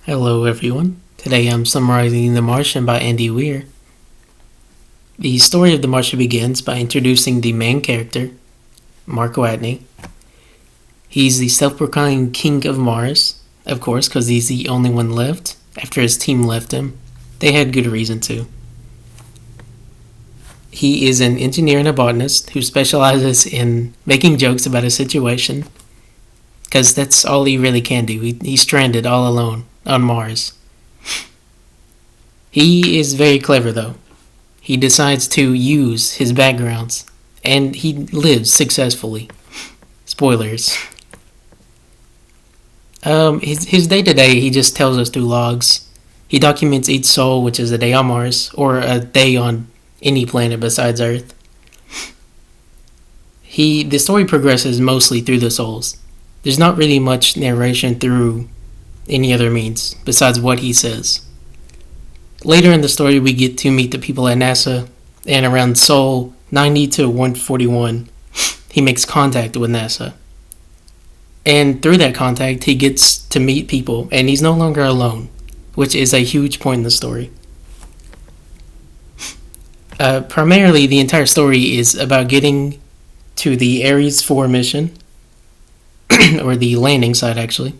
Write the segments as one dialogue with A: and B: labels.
A: Hello everyone. Today I'm summarizing The Martian by Andy Weir. The story of The Martian begins by introducing the main character, Mark Watney. He's the self-proclaimed king of Mars, of course, because he's the only one left after his team left him. They had good reason to. He is an engineer and a botanist who specializes in making jokes about a situation, because that's all he really can do. He's stranded all alone on Mars. He is very clever though. He decides to use his backgrounds, and he lives successfully. Spoilers. His day-to-day, he just tells us through logs. He documents each sol, which is a day on Mars, or a day on any planet besides Earth. The story progresses mostly through the sols. There's not really much narration through any other means besides what he says. Later in the story, we get to meet the people at NASA, and around Sol 90 to 141, he makes contact with NASA. And through that contact, he gets to meet people, and he's no longer alone, which is a huge point in the story. Primarily, the entire story is about getting to the Ares 4 mission, or the landing site actually.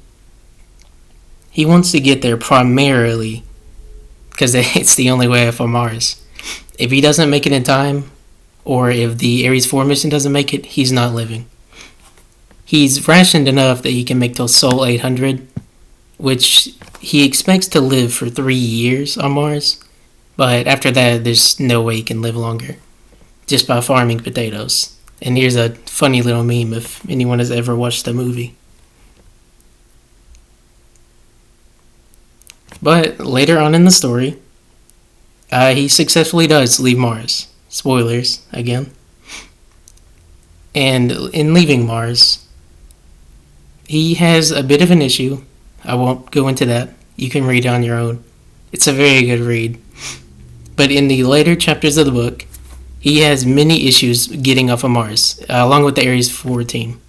A: He wants to get there primarily because it's the only way for Mars. If he doesn't make it in time, or if the Ares 4 mission doesn't make it, he's not living. He's rationed enough that he can make till Sol 800, which he expects to live for 3 years on Mars, but after that, there's no way he can live longer, just by farming potatoes. And here's a funny little meme if anyone has ever watched the movie. But later on in the story, he successfully does leave Mars. Spoilers, again. And in leaving Mars, he has a bit of an issue. I won't go into that. You can read it on your own. It's a very good read. But in the later chapters of the book, he has many issues getting off of Mars, along with the Ares 4 team.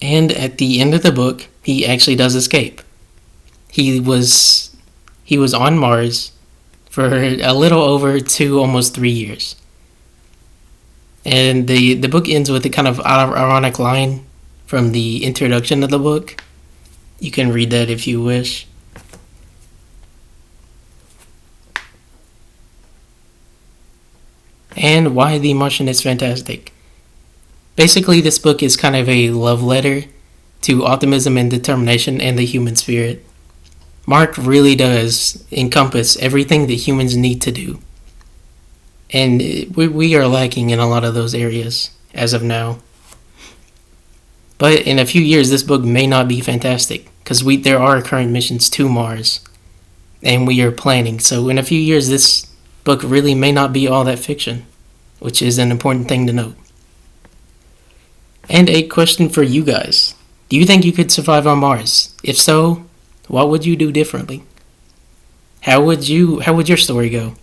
A: And at the end of the book, he actually does escape. He was on Mars for a little over 2, almost 3 years. And the book ends with a kind of ironic line from the introduction of the book. You can read that if you wish. And why The Martian is fantastic. Basically, this book is kind of a love letter to optimism and determination and the human spirit. Mark really does encompass everything that humans need to do. And we are lacking in a lot of those areas as of now. But in a few years, this book may not be fantastic, because there are current missions to Mars, and we are planning. So in a few years, this book really may not be all that fiction, which is an important thing to note. And a question for you guys. Do you think you could survive on Mars? If so, what would you do differently? How would your story go?